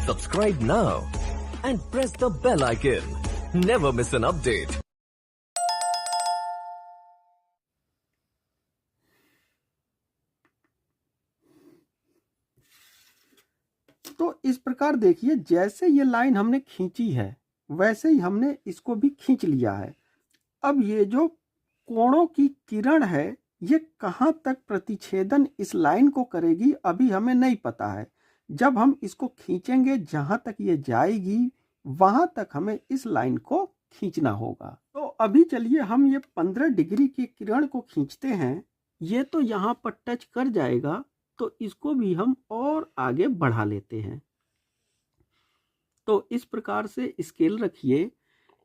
Subscribe now and press the bell icon. Never miss an update. तो इस प्रकार देखिए, जैसे ये लाइन हमने खींची है वैसे ही हमने इसको भी खींच लिया है। अब ये जो कोणों की किरण है ये कहाँ तक प्रतिच्छेदन इस लाइन को करेगी अभी हमें नहीं पता है। जब हम इसको खींचेंगे जहां तक ये जाएगी वहां तक हमें इस लाइन को खींचना होगा। तो अभी चलिए हम ये 15 डिग्री की किरण को खींचते हैं। ये तो यहाँ पर टच कर जाएगा तो इसको भी हम और आगे बढ़ा लेते हैं। तो इस प्रकार से स्केल रखिए।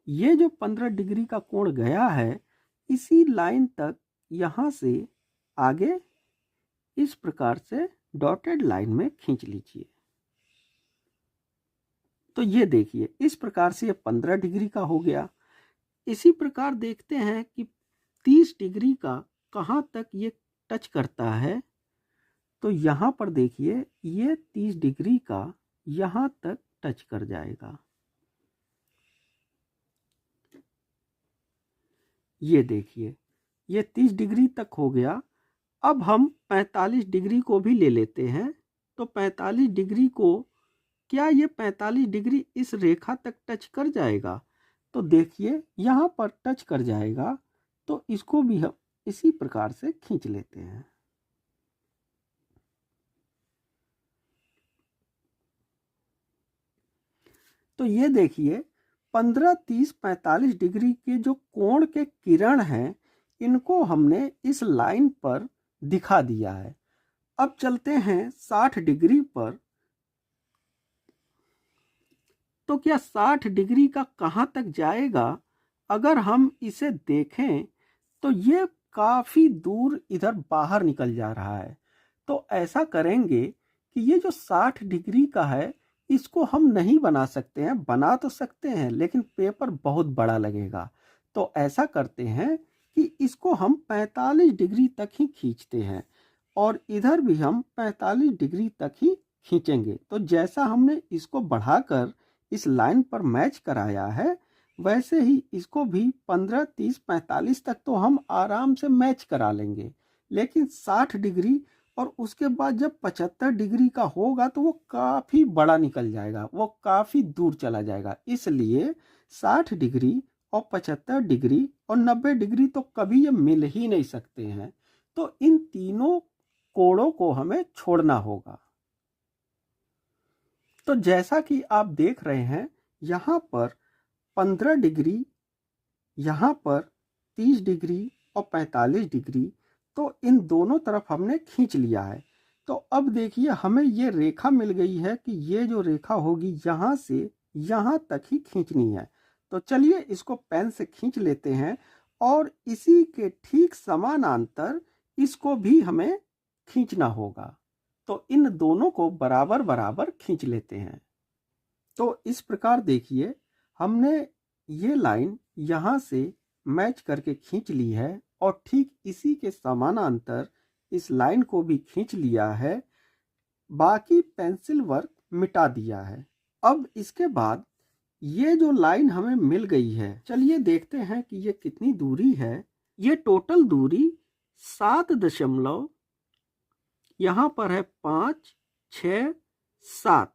ये जो 15 डिग्री का कोण गया है इसी लाइन तक यहाँ से आगे इस प्रकार से डॉटेड लाइन में खींच लीजिए। तो ये देखिए इस प्रकार से ये 15 डिग्री का हो गया। इसी प्रकार देखते हैं कि 30 डिग्री का कहाँ तक ये टच करता है। तो यहाँ पर देखिए ये 30 डिग्री का यहाँ तक टच कर जाएगा। ये देखिए ये 30 डिग्री तक हो गया। अब हम 45 डिग्री को भी ले लेते हैं। तो 45 डिग्री को, क्या ये 45 डिग्री इस रेखा तक टच कर जाएगा? तो देखिए यहाँ पर टच कर जाएगा। तो इसको भी हम इसी प्रकार से खींच लेते हैं। तो ये देखिए 15, 30, 45 डिग्री के जो कोण के किरण हैं इनको हमने इस लाइन पर दिखा दिया है। अब चलते हैं 60 डिग्री पर। तो क्या 60 डिग्री का कहां तक जाएगा? अगर हम इसे देखें तो ये काफी दूर इधर बाहर निकल जा रहा है। तो ऐसा करेंगे कि ये जो 60 डिग्री का है इसको हम नहीं बना सकते हैं। बना तो सकते हैं लेकिन पेपर बहुत बड़ा लगेगा। तो ऐसा करते हैं कि इसको हम 45 डिग्री तक ही खींचते हैं और इधर भी हम 45 डिग्री तक ही खींचेंगे। तो जैसा हमने इसको बढ़ाकर इस लाइन पर मैच कराया है वैसे ही इसको भी 15, 30, 45 तक तो हम आराम से मैच करा लेंगे। लेकिन 60 डिग्री और उसके बाद जब 75 डिग्री का होगा तो वो काफी बड़ा निकल जाएगा, वो काफी दूर चला जाएगा। इसलिए 60 डिग्री और 75 डिग्री और 90 डिग्री तो कभी ये मिल ही नहीं सकते हैं। तो इन तीनों कोणों को हमें छोड़ना होगा। तो जैसा कि आप देख रहे हैं यहाँ पर 15 डिग्री, यहाँ पर 30 डिग्री और 45 डिग्री, तो इन दोनों तरफ हमने खींच लिया है। तो अब देखिए हमें ये रेखा मिल गई है कि ये जो रेखा होगी यहाँ से यहाँ तक ही खींचनी है। तो चलिए इसको पेन से खींच लेते हैं और इसी के ठीक समानांतर इसको भी हमें खींचना होगा। तो इन दोनों को बराबर बराबर खींच लेते हैं। तो इस प्रकार देखिए हमने ये लाइन यहाँ से मैच करके खींच ली है और ठीक इसी के समानांतर इस लाइन को भी खींच लिया है। बाकी पेंसिल वर्क मिटा दिया है। अब इसके बाद ये जो लाइन हमें मिल गई है, चलिए देखते हैं कि ये कितनी दूरी है। ये टोटल दूरी 7 यहाँ पर है 5, 6, 7।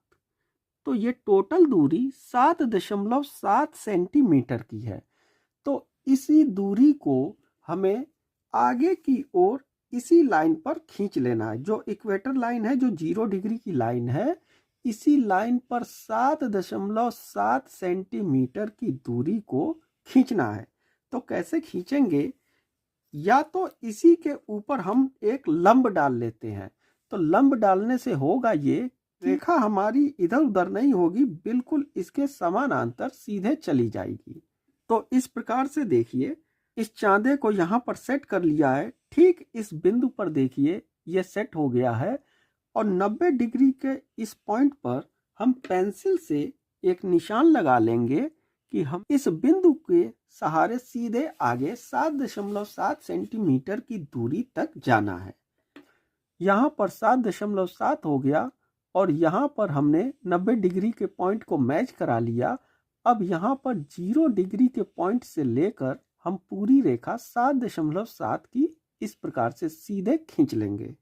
तो ये टोटल दूरी 7.7 सेंटीमीटर की है। तो इसी दूरी को हमें आगे की ओर इसी लाइन पर खींच लेना है। जो इक्वेटर लाइन है, जो 0 डिग्री की लाइन है, इसी लाइन पर 7.7 सेंटीमीटर की दूरी को खींचना है। तो कैसे खींचेंगे? या तो इसी के ऊपर हम एक लंब डाल लेते हैं। तो लंब डालने से होगा ये रेखा हमारी इधर उधर नहीं होगी, बिल्कुल इसके समानांतर सीधे चली जाएगी। तो इस प्रकार से देखिए इस चांदे को यहाँ पर सेट कर लिया है। ठीक इस बिंदु पर देखिए ये सेट हो गया है और 90 डिग्री के इस पॉइंट पर हम पेंसिल से एक निशान लगा लेंगे कि हम इस बिंदु के सहारे सीधे आगे 7.7 सेंटीमीटर की दूरी तक जाना है। यहाँ पर 7.7 हो गया और यहाँ पर हमने 90 डिग्री के पॉइंट को मैच करा लिया। अब यहाँ पर 0 डिग्री के पॉइंट से लेकर हम पूरी रेखा 7.7 की इस प्रकार से सीधे खींच लेंगे।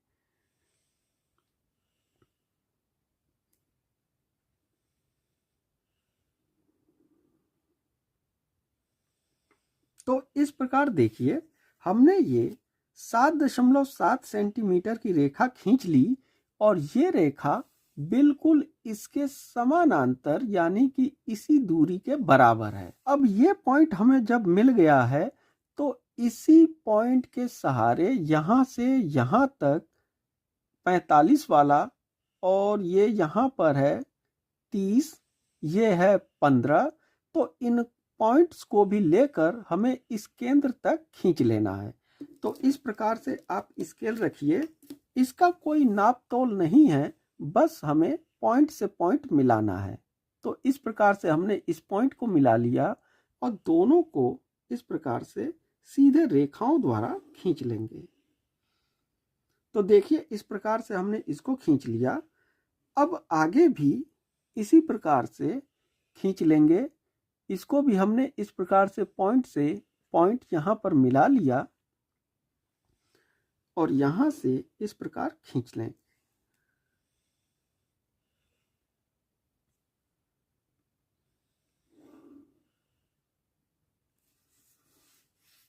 तो इस प्रकार देखिए, हमने ये 7.7 सेंटीमीटर की रेखा खींच ली और ये रेखा बिल्कुल इसके समानांतर यानी कि इसी दूरी के बराबर है। अब ये पॉइंट हमें जब मिल गया है तो इसी पॉइंट के सहारे यहाँ से यहाँ तक 45 वाला, और ये यहाँ पर है 30, ये है 15, तो इन पॉइंट्स को भी लेकर हमें इस केंद्र तक खींच लेना है। तो इस प्रकार से आप स्केल रखिए, इसका कोई नाप तोल नहीं है, बस हमें पॉइंट से पॉइंट मिलाना है। तो इस प्रकार से हमने इस पॉइंट को मिला लिया और दोनों को इस प्रकार से सीधे रेखाओं द्वारा खींच लेंगे। तो देखिए, इस प्रकार से हमने इसको खींच लिया। अब आगे भी इसी प्रकार से खींच लेंगे। इसको भी हमने इस प्रकार से पॉइंट यहाँ पर मिला लिया और यहाँ से इस प्रकार खींच लें।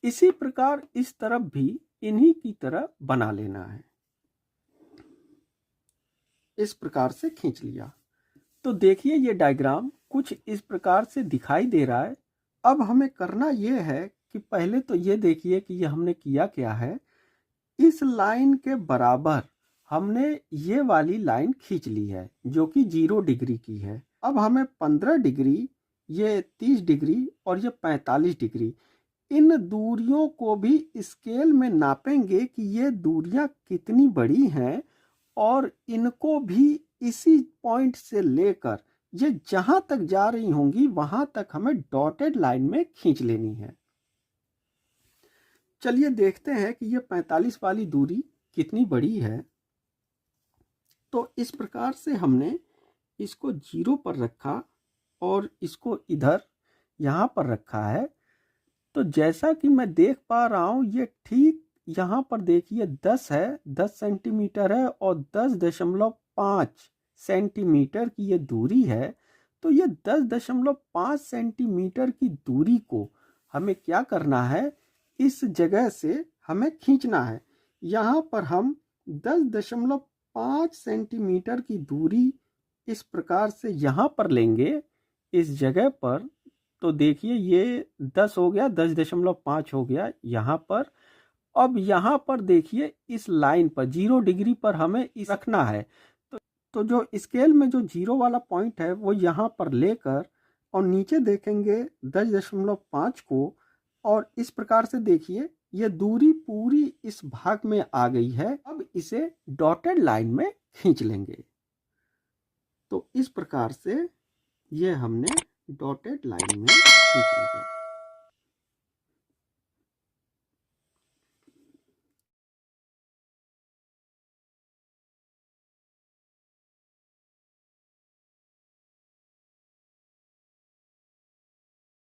इसी प्रकार इस तरफ भी इन्हीं की तरह बना लेना है। इस प्रकार से खींच लिया। तो देखिए, ये डायग्राम कुछ इस प्रकार से दिखाई दे रहा है। अब हमें करना ये है कि पहले तो ये देखिए कि ये हमने किया क्या है। इस लाइन के बराबर हमने ये वाली लाइन खींच ली है जो कि 0 डिग्री की है। अब हमें 15 डिग्री, ये 30 डिग्री और ये 45 डिग्री, इन दूरियों को भी स्केल में नापेंगे कि ये दूरियां कितनी बड़ी हैं और इनको भी इसी पॉइंट से लेकर ये जहां तक जा रही होंगी वहां तक हमें डॉटेड लाइन में खींच लेनी है। चलिए देखते हैं कि ये 45 वाली दूरी कितनी बड़ी है। तो इस प्रकार से हमने इसको 0 पर रखा और इसको इधर यहाँ पर रखा है। तो जैसा कि मैं देख पा रहा हूँ, ये ठीक यहाँ पर देखिए 10 है, 10 सेंटीमीटर है और 10.5 सेंटीमीटर की ये दूरी है। तो ये 10.5 सेंटीमीटर की दूरी को हमें क्या करना है, इस जगह से हमें खींचना है। यहाँ पर हम 10.5 सेंटीमीटर की दूरी इस प्रकार से यहाँ पर लेंगे इस जगह पर। तो देखिए, ये 10 हो गया, 10.5 हो गया यहाँ पर। अब यहाँ पर देखिए, इस लाइन पर 0 डिग्री पर हमें इस रखना है। तो जो स्केल में जो 0 वाला पॉइंट है वो यहाँ पर लेकर और नीचे देखेंगे 10.5 को, और इस प्रकार से देखिए ये दूरी पूरी इस भाग में आ गई है। अब इसे डॉटेड लाइन में खींच लेंगे। तो इस प्रकार से ये हमने डॉटेड लाइन में खींच लिया।